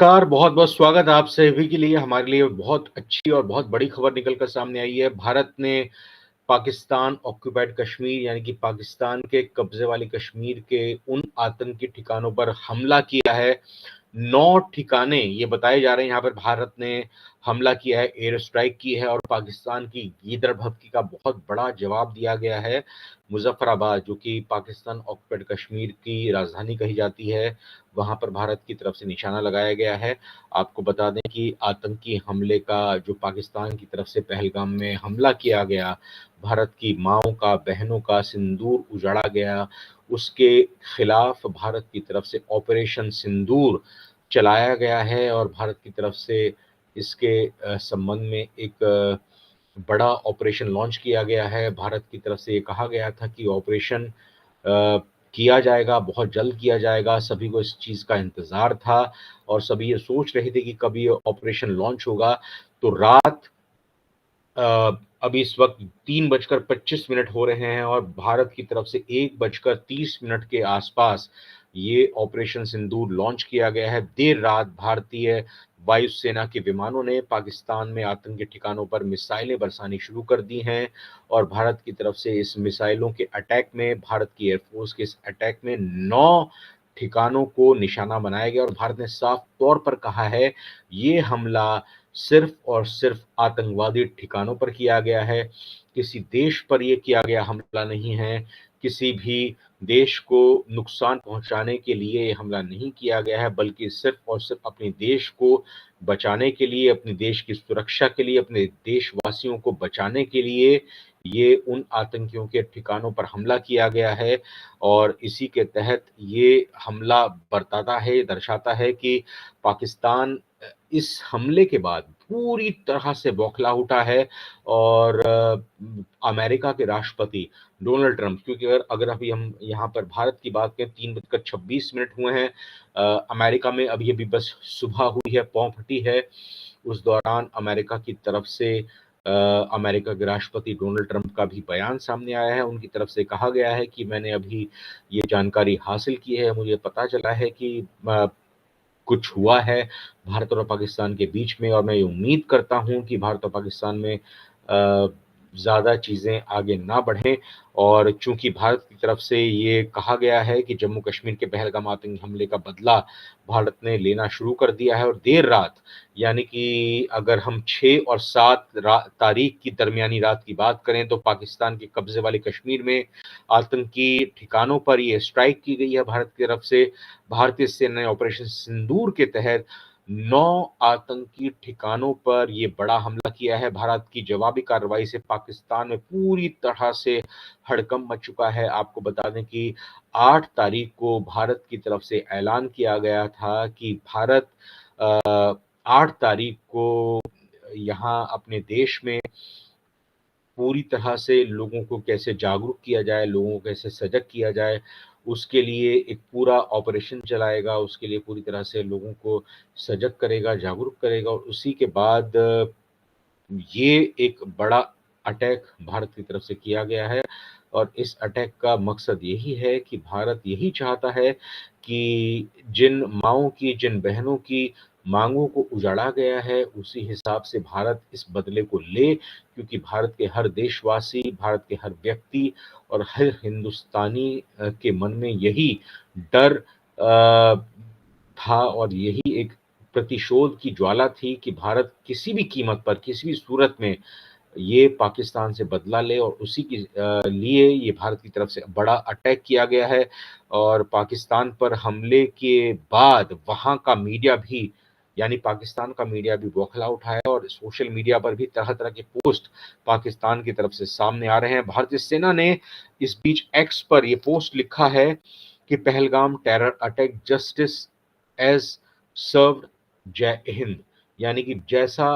नमस्कार, बहुत-बहुत स्वागत है आप सभी के लिए। हमारे लिए बहुत अच्छी और बहुत बड़ी खबर निकल कर सामने आई है। भारत ने पाकिस्तान ऑक्यूपाइड कश्मीर यानी कि पाकिस्तान के कब्ज़े वाली कश्मीर के उन आतंकी ठिकानों पर हमला किया है। 9 ठिकाने ये बताए जा रहे हैं, यहाँ पर भारत ने हमला किया है, एयर स्ट्राइक की है और पाकिस्तान की गीदड़ भभकी का बहुत बड़ा जवाब दिया गया है। मुज़फ़्फ़राबाद, जो कि पाकिस्तान ऑक्यूपाइड कश्मीर की राजधानी कही जाती है, वहाँ पर भारत की तरफ से निशाना लगाया गया है। आपको बता दें कि आतंकी हमले का जो पाकिस्तान की तरफ से पहलगाम में हमला किया गया, भारत की माँओं का, बहनों का सिंदूर उजाड़ा गया, उसके खिलाफ भारत की तरफ से ऑपरेशन सिंदूर चलाया गया है और भारत की तरफ से इसके संबंध में एक बड़ा ऑपरेशन लॉन्च किया गया है। भारत की तरफ से ये कहा गया था कि ऑपरेशन किया जाएगा, बहुत जल्द किया जाएगा। सभी को इस चीज़ का इंतज़ार था और सभी ये सोच रहे थे कि कब ये ऑपरेशन लॉन्च होगा। तो अभी इस वक़्त 3:25 हो रहे हैं और भारत की तरफ से 1:30 के आसपास ये ऑपरेशन सिंदूर लॉन्च किया गया है। देर रात भारतीय वायुसेना के विमानों ने पाकिस्तान में आतंकी ठिकानों पर मिसाइलें बरसानी शुरू कर दी हैं और भारत की तरफ से इस मिसाइलों के अटैक में, भारत की एयरफ़ोर्स के इस अटैक में 9 ठिकानों को निशाना बनाया गया और भारत ने साफ तौर पर कहा है, ये हमला सिर्फ़ और सिर्फ़ आतंकवादी ठिकानों पर किया गया है, किसी देश पर ये किया गया हमला नहीं है, किसी भी देश को नुकसान पहुँचाने के लिए ये हमला नहीं किया गया है, बल्कि सिर्फ़ और सिर्फ़ अपने देश को बचाने के लिए, अपने देश की सुरक्षा के लिए, अपने देशवासियों को बचाने के लिए ये उन आतंकियों के ठिकानों पर हमला किया गया है और इसी के तहत ये हमला बरताता है, ये दर्शाता है कि पाकिस्तान इस हमले के बाद पूरी तरह से बौखला उठा है और अमेरिका के राष्ट्रपति डोनाल्ड ट्रंप, क्योंकि अगर अभी हम यहाँ पर भारत की बात करें 3:26 हुए हैं। अमेरिका में अभी बस सुबह हुई है, पौं फटी है। उस दौरान अमेरिका की तरफ से अमेरिका के राष्ट्रपति डोनाल्ड ट्रंप का भी बयान सामने आया है। उनकी तरफ से कहा गया है कि मैंने अभी ये जानकारी हासिल की है, मुझे पता चला है कि कुछ हुआ है भारत और पाकिस्तान के बीच में और मैं ये उम्मीद करता हूँ कि भारत और पाकिस्तान में ज़्यादा चीज़ें आगे ना बढ़ें और चूँकि भारत की तरफ से ये कहा गया है कि जम्मू कश्मीर के पहलगाम आतंकी हमले का बदला भारत ने लेना शुरू कर दिया है और देर रात, यानी कि अगर हम 6 और 7 तारीख की दरमियानी रात की बात करें तो पाकिस्तान के कब्ज़े वाले कश्मीर में आतंकी ठिकानों पर ये स्ट्राइक की गई है भारत की तरफ से। भारतीय सेना ने ऑपरेशन सिंदूर के तहत 9 आतंकी ठिकानों पर ये बड़ा हमला किया है। भारत की जवाबी कार्रवाई से पाकिस्तान में पूरी तरह से हड़कंप मच चुका है। आपको बता दें कि 8 तारीख को भारत की तरफ से ऐलान किया गया था कि भारत 8 तारीख को यहाँ अपने देश में पूरी तरह से लोगों को कैसे जागरूक किया जाए, लोगों को कैसे सजग किया जाए, उसके लिए एक पूरा ऑपरेशन चलाएगा, उसके लिए पूरी तरह से लोगों को सजग करेगा, जागरूक करेगा और उसी के बाद ये एक बड़ा अटैक भारत की तरफ से किया गया है और इस अटैक का मकसद यही है कि भारत यही चाहता है कि जिन माँओं की, जिन बहनों की माँगों को उजाड़ा गया है, उसी हिसाब से भारत इस बदले को ले, क्योंकि भारत के हर देशवासी, भारत के हर व्यक्ति और हर हिंदुस्तानी के मन में यही डर था और यही एक प्रतिशोध की ज्वाला थी कि भारत किसी भी कीमत पर, किसी भी सूरत में ये पाकिस्तान से बदला ले और उसी के लिए ये भारत की तरफ से बड़ा अटैक किया गया है और पाकिस्तान पर हमले के बाद वहाँ का मीडिया भी, यानी पाकिस्तान का मीडिया भी बौखला उठा है और सोशल मीडिया पर भी तरह-तरह के पोस्ट पाकिस्तान की तरफ से सामने आ रहे हैं। भारतीय सेना ने इस बीच एक्स पर ये पोस्ट लिखा है कि Pahalgam terror attack justice as served, जय हिंद। यानी कि जैसा